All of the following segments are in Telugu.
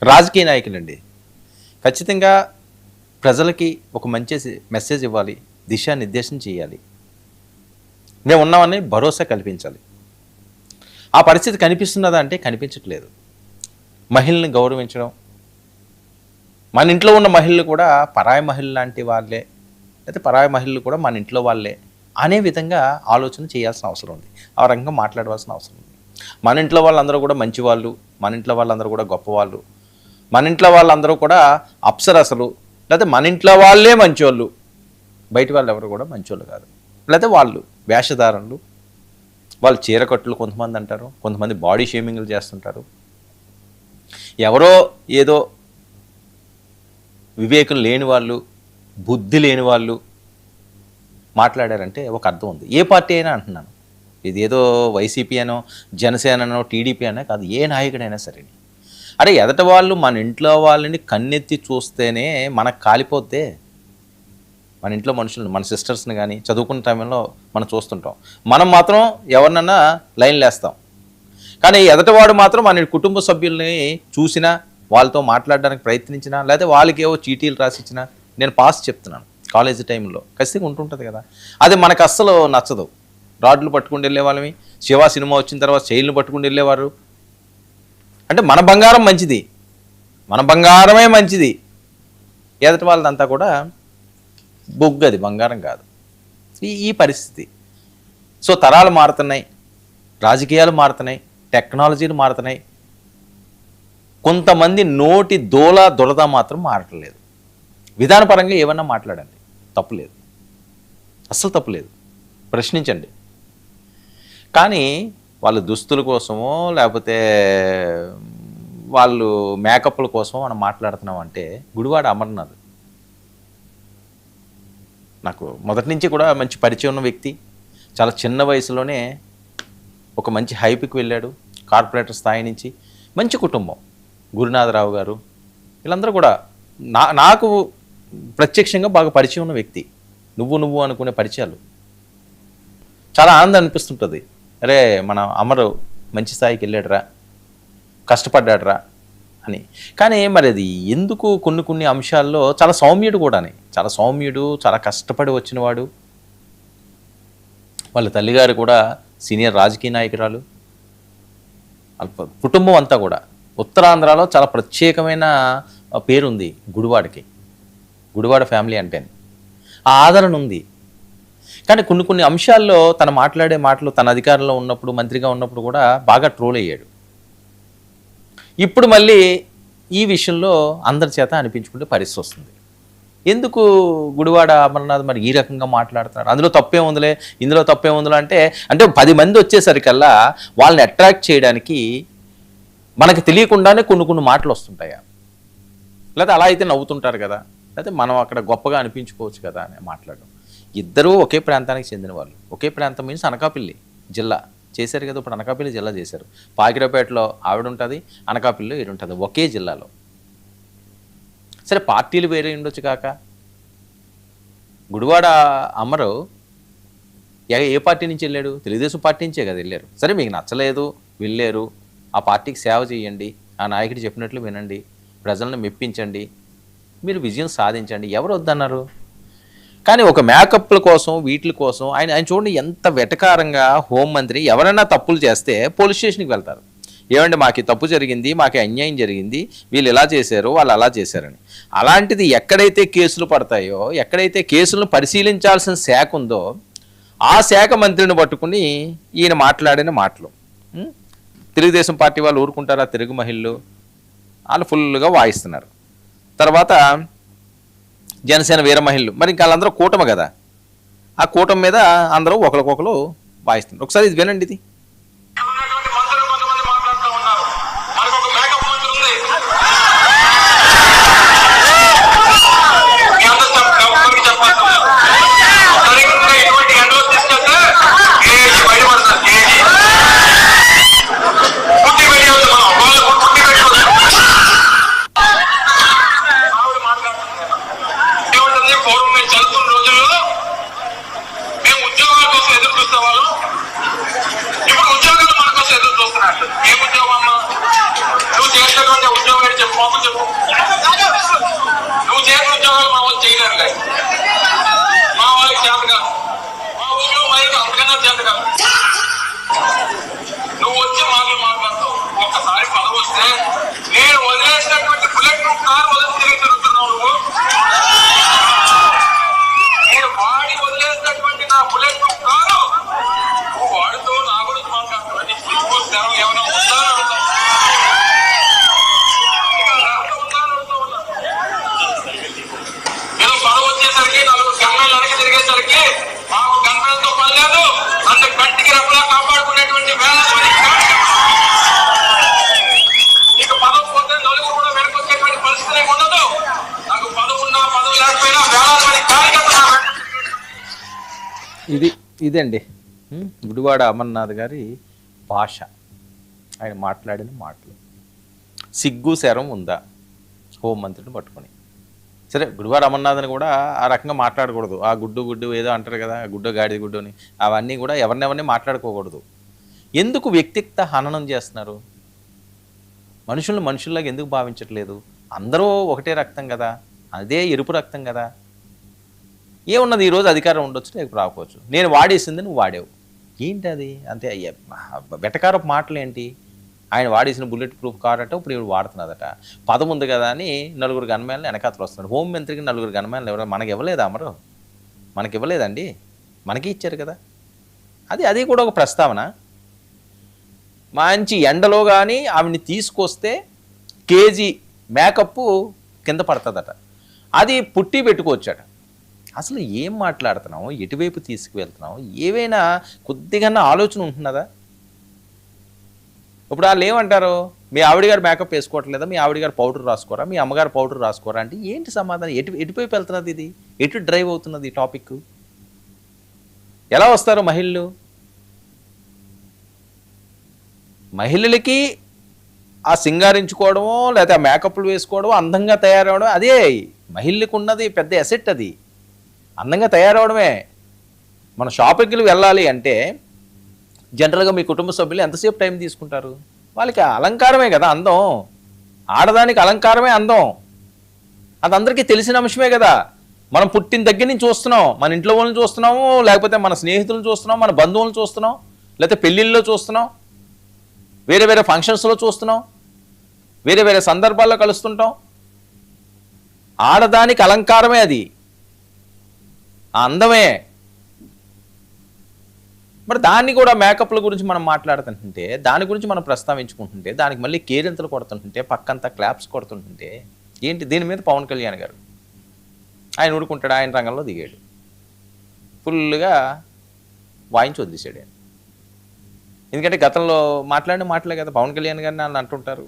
రాజకీయ నాయకులండి ఖచ్చితంగా ప్రజలకి ఒక మంచి మెసేజ్ ఇవ్వాలి, దిశానిర్దేశం చేయాలి, మేము ఉన్నామని భరోసా కల్పించాలి. ఆ పరిస్థితి కనిపిస్తున్నదా అంటే కనిపించట్లేదు. మహిళల్ని గౌరవించడం, మన ఇంట్లో ఉన్న మహిళలు కూడా పరాయి మహిళలు లాంటి వాళ్ళే, అయితే పరాయి మహిళలు కూడా మన ఇంట్లో వాళ్ళే అనే విధంగా ఆలోచన చేయాల్సిన అవసరం ఉంది. ఆ రకంగా మాట్లాడవలసిన అవసరం ఉంది. మన ఇంట్లో వాళ్ళందరూ కూడా మంచివాళ్ళు, మన ఇంట్లో వాళ్ళందరూ కూడా గొప్పవాళ్ళు, మన ఇంట్లో వాళ్ళందరూ కూడా అప్సరసలు, లేకపోతే మన ఇంట్లో వాళ్ళే మంచోళ్ళు, బయట వాళ్ళు ఎవరు కూడా మంచోళ్ళు కాదు. లేకపోతే వాళ్ళు వేషధారణలు, వాళ్ళు చీరకట్టులు కొంతమంది అంటారు, కొంతమంది బాడీ షేమింగ్లు చేస్తుంటారు. ఎవరో ఏదో వివేకం లేని వాళ్ళు, బుద్ధి లేని వాళ్ళు మాట్లాడారంటే ఒక అర్థం ఉంది. ఏ పార్టీ అయినా అంటున్నాను, ఇది ఏదో వైసీపీ అనో జనసేననో టీడీపీ అనో కాదు, ఏ నాయకుడైనా సరే. అరే ఎదట వాళ్ళు మన ఇంట్లో వాళ్ళని కన్నెత్తి చూస్తేనే మనకు కాలిపోతే, మన ఇంట్లో మనుషులను, మన సిస్టర్స్ని కానీ చదువుకున్న టైంలో మనం చూస్తుంటాం, మనం మాత్రం ఎవరినన్నా లైన్లు వేస్తాం. కానీ ఎదటవాడు మాత్రం మన కుటుంబ సభ్యుల్ని చూసినా, వాళ్ళతో మాట్లాడడానికి ప్రయత్నించినా, లేకపోతే వాళ్ళకి ఏవో చీటీలు రాసిచ్చినా, నేను పాస్ చెప్తున్నాను కాలేజీ టైంలో ఖచ్చితంగా ఉంటుంటుంది కదా, అది మనకు అస్సలు నచ్చదు. రాడ్లు పట్టుకుని వెళ్ళే వాళ్ళమి, శివ సినిమా వచ్చిన తర్వాత చైన్లు పట్టుకుని వెళ్ళేవారు. అంటే మన బంగారం మంచిది, మన బంగారమే మంచిది, ఎదటి వాళ్ళదంతా కూడా బొగ్గు, అది బంగారం కాదు. ఈ పరిస్థితి. సో తరాలు మారుతున్నాయి, రాజకీయాలు మారుతున్నాయి, టెక్నాలజీలు మారుతున్నాయి. కొంతమంది నోటి దురద మాత్రం మారట్లేదు. విధానపరంగా ఏమన్నా మాట్లాడండి, తప్పులేదు, అస్సలు తప్పులేదు, ప్రశ్నించండి. కానీ వాళ్ళు దుస్తుల కోసమో లేకపోతే వాళ్ళు మేకప్ల కోసమో మనం మాట్లాడుతున్నాం అంటే, గుడివాడ అమర్నాథ్ నాకు మొదటి నుంచి కూడా మంచి పరిచయం ఉన్న వ్యక్తి. చాలా చిన్న వయసులోనే ఒక మంచి హైప్కి వెళ్ళాడు, కార్పొరేటర్ స్థాయి నుంచి. మంచి కుటుంబం, గురునాథరావు గారు, వీళ్ళందరూ కూడా నాకు ప్రత్యక్షంగా బాగా పరిచయం ఉన్న వ్యక్తి. నువ్వు అనుకునే పరిచయాలు చాలా ఆనందం అనిపిస్తుంటుంది. అరే మన అమరు మంచి స్థాయికి వెళ్ళాడురా, కష్టపడ్డాడురా అని. కానీ మరి అది ఎందుకు కొన్ని అంశాల్లో చాలా సౌమ్యుడు కూడానే, చాలా సౌమ్యుడు, చాలా కష్టపడి వచ్చినవాడు. వాళ్ళ తల్లిగారు కూడా సీనియర్ రాజకీయ నాయకురాలు. కుటుంబం అంతా కూడా ఉత్తరాంధ్రలో చాలా ప్రత్యేకమైన పేరుంది గుడివాడకి, గుడివాడ ఫ్యామిలీ అంటే ఆ ఆదరణ ఉంది. కానీ కొన్ని అంశాల్లో తను మాట్లాడే మాటలు, తన అధికారంలో ఉన్నప్పుడు, మంత్రిగా ఉన్నప్పుడు కూడా బాగా ట్రోల్ అయ్యాడు. ఇప్పుడు మళ్ళీ ఈ విషయంలో అందరి చేత అనిపించుకుంటే పరిస్థితి వస్తుంది. ఎందుకు గుడివాడ అమర్నాథ్ మరి ఈ రకంగా మాట్లాడుతున్నాడు, అందులో తప్పే ఉందిలే, ఇందులో తప్పే ఉందిలే అంటే 10 మంది వచ్చేసరికల్లా వాళ్ళని అట్రాక్ట్ చేయడానికి మనకు తెలియకుండానే కొన్ని మాటలు వస్తుంటాయా, లేకపోతే అలా అయితే నవ్వుతుంటారు కదా, లేకపోతే మనం అక్కడ గొప్పగా అనిపించుకోవచ్చు కదా అని మాట్లాడడం. ఇద్దరూ ఒకే ప్రాంతానికి చెందిన వాళ్ళు. ఒకే ప్రాంతం మీన్స్ అనకాపల్లి జిల్లా చేశారు కదా, ఇప్పుడు అనకాపల్లి జిల్లా చేశారు. పాకిరేపేటలో ఆవిడ ఉంటుంది, అనకాపల్లిలో ఈడు ఉంటుంది, ఒకే జిల్లాలో. సరే పార్టీలు వేరే ఉండొచ్చు కాక, గుడివాడ అమరు ఏ పార్టీ నుంచి వెళ్ళాడు? తెలుగుదేశం పార్టీ నుంచే కదా వెళ్ళారు. సరే మీకు నచ్చలేదు, వెళ్ళారు, ఆ పార్టీకి సేవ చేయండి, ఆ నాయకుడు చెప్పినట్లు వినండి, ప్రజలను మెప్పించండి, మీరు విజయం సాధించండి, ఎవరు వద్దన్నారు? కానీ ఒక మేకప్ల కోసం, వీటి కోసం ఆయన చూడండి ఎంత వెటకారంగా హోంమంత్రి ఎవరైనా తప్పులు చేస్తే పోలీస్ స్టేషన్కి వెళ్తారు. ఏమంటే మాకు తప్పు జరిగింది, మాకు అన్యాయం జరిగింది, వీళ్ళు ఇలా చేశారు, వాళ్ళు అలా చేశారని. అలాంటిది ఎక్కడైతే కేసులు పడతాయో, ఎక్కడైతే కేసులను పరిశీలించాల్సిన శాఖ ఉందో ఆ శాఖ మంత్రిని పట్టుకుని ఈయన మాట్లాడిన మాటలు, తెలుగుదేశం పార్టీ వాళ్ళు ఊరుకుంటారా? తెలుగు మహిళలు వాళ్ళు ఫుల్గా వాయిస్తున్నారు. తర్వాత జనసేన వీర మహిళలు, మరి ఇంకా వాళ్ళందరూ కూటమి కదా, ఆ కూటమి మీద అందరూ ఒకరికొకరు వాయిస్తున్నారు. ఒకసారి ఇది వినండి. ఇది చదువుకున్న రోజుల్లో మేము ఉద్యోగాల కోసం ఎదురు చూసేవాళ్ళం. ఇదండి గుడివాడ అమర్నాథ్ గారి భాష, ఆయన మాట్లాడిన మాటలు. సిగ్గు శరం ఉందా హోంమంత్రిని పట్టుకొని? సరే, గుడివాడ అమర్నాథ్ని కూడా ఆ రకంగా మాట్లాడకూడదు. ఆ గుడ్డు ఏదో అంటారు కదా, గుడ్డు గాడిద గుడ్డు అని, అవన్నీ కూడా ఎవరినెవరిని మాట్లాడుకోకూడదు. ఎందుకు వ్యక్తిగత హననం చేస్తున్నారు? మనుషుల్లాగా ఎందుకు భావించట్లేదు? అందరూ ఒకటే రక్తం కదా, అదే ఎరుపు రక్తం కదా. ఏమున్నది, ఈరోజు అధికారం ఉండొచ్చు, రేపు రాకపోవచ్చు. నేను వాడేసింది నువ్వు వాడావు, ఏంటి అది? అంతే. వెటకారపు మాటలు ఏంటి? ఆయన వాడేసిన బుల్లెట్ ప్రూఫ్ కార్ అట ఇప్పుడు ఇప్పుడు వాడుతున్నదట. పదం ఉంది కదా అని నలుగురు గన్మ్యాన్లు వెనకాతలు వస్తున్నాడు. హోంమంత్రికి నలుగురు గన్మ్యాన్లు ఎవరు? మనకి ఇవ్వలేదా అమరు? మనకి ఇవ్వలేదండి, మనకి ఇచ్చారు కదా. అది కూడా ఒక ప్రస్తావన. మంచి ఎండలో కానీ ఆవిడ్ని తీసుకొస్తే కేజీ మేకప్ కింద పడుతుందట, అది పుట్టి పెట్టుకోవచ్చట. అసలు ఏం మాట్లాడుతున్నావు, ఎటువైపు తీసుకువెళ్తున్నావు? ఏవైనా కొద్దిగా ఆలోచన ఉంటున్నదా? ఇప్పుడు వాళ్ళు ఏమంటారు, మీ ఆవిడ గారు మేకప్ వేసుకోవట్లేదా, మీ ఆవిడ గారు పౌడర్ రాసుకోరా, మీ అమ్మగారు పౌడర్ రాసుకోరా అంటే ఏంటి సమాధానం? ఎటువైపు వెళ్తున్నది ఇది? ఎటు డ్రైవ్ అవుతున్నది ఈ టాపిక్? ఎలా వస్తారు మహిళలకి ఆ సింగారించుకోవడమో లేకపోతే ఆ మేకప్లు వేసుకోవడమో, అందంగా తయారవడం, అదే మహిళలకు ఉన్నది పెద్ద అసెట్. అది అందంగా తయారవడమే. మన షాపింగ్కి వెళ్ళాలి అంటే జనరల్గా మీ కుటుంబ సభ్యులు ఎంతసేపు టైం తీసుకుంటారు? వాళ్ళకి అలంకారమే కదా అందం, ఆడదానికి అలంకారమే అందం. అది అందరికీ తెలిసిన అంశమే కదా. మనం పుట్టిన దగ్గర నుంచి చూస్తున్నాం, మన ఇంట్లో వాళ్ళని చూస్తున్నాము, లేకపోతే మన స్నేహితులను చూస్తున్నాం, మన బంధువులను చూస్తున్నాం, లేకపోతే పెళ్ళిళ్ళలో చూస్తున్నాం, వేరే వేరే ఫంక్షన్స్లో చూస్తున్నాం, వేరే వేరే సందర్భాల్లో కలుస్తుంటాం. ఆడదానికి అలంకారమే అది, ఆ అందమే. మరి దాన్ని కూడా మేకప్ల గురించి మనం మాట్లాడుతుంటుంటే, దాని గురించి మనం ప్రస్తావించుకుంటుంటే, దానికి మళ్ళీ కేరింతలు కొడుతుంటుంటే, పక్కంతా క్లాప్స్ కొడుతుంటుంటే ఏంటి? దీని మీద పవన్ కళ్యాణ్ గారు ఆయన ఊరుకుంటాడు, ఆయన రంగంలో దిగాడు, ఫుల్గా వాయించి వదిలేశాడు ఆయన. ఎందుకంటే గతంలో మాట్లాడిన మాటలే కదా పవన్ కళ్యాణ్ గారిని వాళ్ళు అంటుంటారు.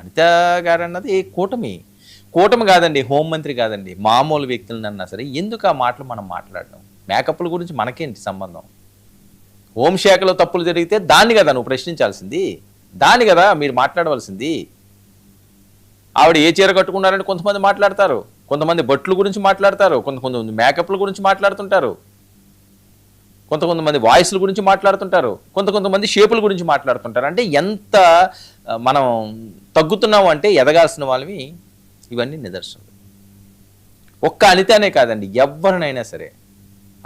అనిత గారు అన్నది కూటమి కాదండి, హోంమంత్రి కాదండి, మామూలు వ్యక్తులను అన్నా సరే ఎందుకు ఆ మాటలు మనం మాట్లాడడం? మేకప్ల గురించి మనకేంటి సంబంధం? హోంశాఖలో తప్పులు జరిగితే దాన్ని కదా నువ్వు ప్రశ్నించాల్సింది, దాన్ని కదా మీరు మాట్లాడవలసింది. ఆవిడ ఏ చీర కట్టుకున్నారని కొంతమంది మాట్లాడతారు, కొంతమంది బట్టల గురించి మాట్లాడతారు, కొంతమంది మేకప్ల గురించి మాట్లాడుతుంటారు, కొంతమంది వాయిస్ల గురించి మాట్లాడుతుంటారు, కొంతమంది షేపుల గురించి మాట్లాడుతుంటారు. అంటే ఎంత మనం తగ్గుతున్నాము అంటే ఎదగాల్సిన వాళ్ళవి ఇవన్నీ నిదర్శనలు. ఒక్క అనితనే కాదండి, ఎవరినైనా సరే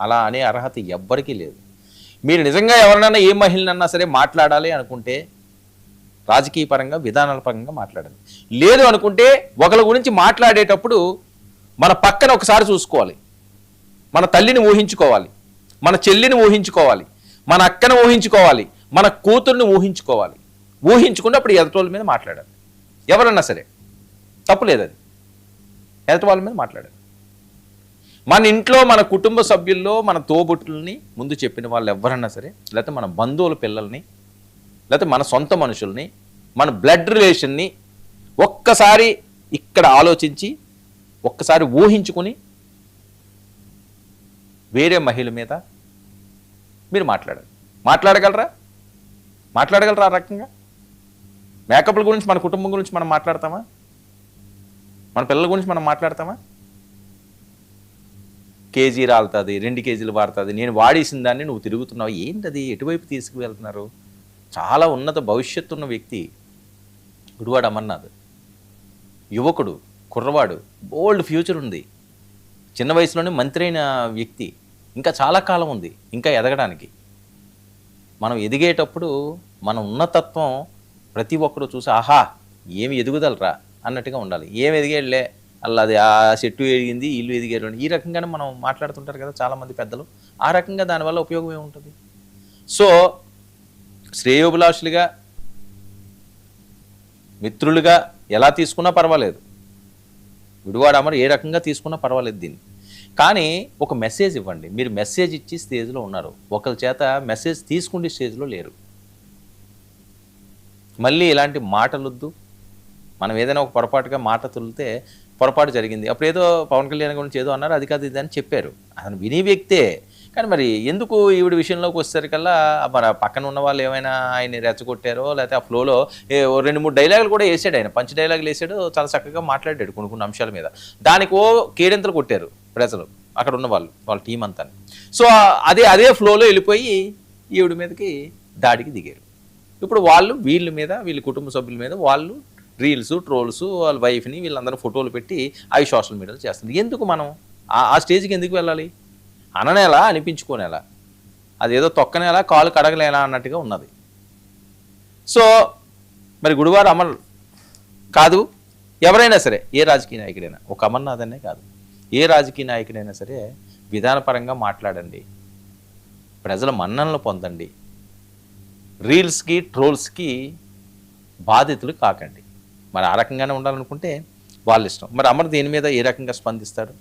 అలా అనే అర్హత ఎవ్వరికీ లేదు. మీరు నిజంగా ఎవరినైనా ఏ మహిళనన్నా సరే మాట్లాడాలి అనుకుంటే రాజకీయ పరంగా విధానాల పరంగా మాట్లాడాలి. లేదు అనుకుంటే ఒకరి గురించి మాట్లాడేటప్పుడు మన పక్కన ఒకసారి చూసుకోవాలి, మన తల్లిని ఊహించుకోవాలి, మన చెల్లిని ఊహించుకోవాలి, మన అక్కను ఊహించుకోవాలి, మన కూతుర్ని ఊహించుకోవాలి. ఊహించుకుంటే అప్పుడు ఎదుటోళ్ళ మీద మాట్లాడాలి. ఎవరన్నా సరే తప్పులేదు, అది ఎదుటి వాళ్ళ మీద మాట్లాడాలి. మన ఇంట్లో మన కుటుంబ సభ్యుల్లో మన తోబుట్టుల్ని ముందు చెప్పిన వాళ్ళు ఎవరన్నా సరే, లేకపోతే మన బంధువుల పిల్లల్ని, లేకపోతే మన సొంత మనుషుల్ని, మన బ్లడ్ రిలేషన్ని ఒక్కసారి ఇక్కడ ఆలోచించి ఒక్కసారి ఊహించుకుని వేరే మహిళ మీద మీరు మాట్లాడగలరా ఆ రకంగా? మేకప్ల గురించి మన కుటుంబం గురించి మనం మాట్లాడతామా? మన పిల్లల గురించి మనం మాట్లాడతామా? కేజీ రాలుతుంది, 2 కేజీలు వాడుతుంది, నేను వాడేసిన దాన్ని నువ్వు తిరుగుతున్నావు, ఏంటది? ఎటువైపు తీసుకువెళ్తున్నారు? చాలా ఉన్నత భవిష్యత్తు ఉన్న వ్యక్తి గుడివాడ అమర్నాథ్, యువకుడు, కుర్రవాడు, బోల్డ్ ఫ్యూచర్ ఉంది, చిన్న వయసులోనే మంత్రి అయిన వ్యక్తి, ఇంకా చాలా కాలం ఉంది ఇంకా ఎదగడానికి. మనం ఎదిగేటప్పుడు మన ఉన్నతత్వం ప్రతి ఒక్కరు చూసి ఆహా ఏమి ఎదుగుదలరా అన్నట్టుగా ఉండాలి. ఏమి ఎదిగేళ్ళే అల్లది, ఆ చెట్టు ఎదిగింది, ఇల్లు ఎదిగారు, ఈ రకంగానే మనం మాట్లాడుతుంటారు కదా చాలామంది పెద్దలు. ఆ రకంగా దానివల్ల ఉపయోగం ఏముంటుంది? సో శ్రేయోభిలాషులుగా, మిత్రులుగా ఎలా తీసుకున్నా పర్వాలేదు, గుడివాడ అమర్ ఏ రకంగా తీసుకున్నా పర్వాలేదు దీన్ని. కానీ ఒక మెసేజ్ ఇవ్వండి. మీరు మెసేజ్ ఇచ్చి స్టేజ్లో ఉన్నారు, ఒకరి చేత మెసేజ్ తీసుకుంటే స్టేజ్లో లేరు. మళ్ళీ ఇలాంటి మాటలొద్దు. మనం ఏదైనా ఒక పొరపాటుగా మాట తులితే పొరపాటు జరిగింది, అప్పుడు ఏదో పవన్ కళ్యాణ్ గురించి ఏదో అన్నారు, అది కాదు ఇది అని చెప్పారు, అతను విని వ్యక్తే. కానీ మరి ఎందుకు ఈవిడ విషయంలోకి వచ్చేసరికల్లా మరి ఆ పక్కన ఉన్న వాళ్ళు ఏమైనా ఆయన్ని రెచ్చగొట్టారో, లేకపోతే ఆ ఫ్లోలో ఓ 2-3 డైలాగులు కూడా వేసాడు ఆయన. పంచ్ డైలాగులు వేసాడు, చాలా చక్కగా మాట్లాడాడు కొన్ని అంశాల మీద. దానికి కేరింతలు కొట్టారు ప్రజలు, అక్కడ ఉన్న వాళ్ళ టీం అంతా. సో అదే ఫ్లోలో వెళ్ళిపోయి ఈవిడ మీదకి దాడికి దిగారు. ఇప్పుడు వీళ్ళ కుటుంబ సభ్యుల మీద వాళ్ళు రీల్స్, ట్రోల్స్, వాళ్ళ వైఫ్ని వీళ్ళందరూ ఫోటోలు పెట్టి అవి సోషల్ మీడియాలో చేస్తుంది. ఎందుకు మనం ఆ స్టేజ్కి ఎందుకు వెళ్ళాలి? అననేలా, అనిపించుకోనేలా, అదేదో తొక్కనేలా, కాలు కడగలేలా అన్నట్టుగా ఉన్నది. సో మరి గుడివాడ అమర్ కాదు, ఎవరైనా సరే, ఏ రాజకీయ నాయకుడైనా, ఒక అమర్నాథ్ అనే కాదు, ఏ రాజకీయ నాయకుడైనా సరే విధానపరంగా మాట్లాడండి, ప్రజల మన్ననలు పొందండి, రీల్స్కి, ట్రోల్స్కి బాధితులు కాకండి. మరి ఆ రకంగానే ఉండాలనుకుంటే వాళ్ళ ఇష్టం. మరి అమర్ దీని మీద ఏ రకంగా స్పందిస్తాడు?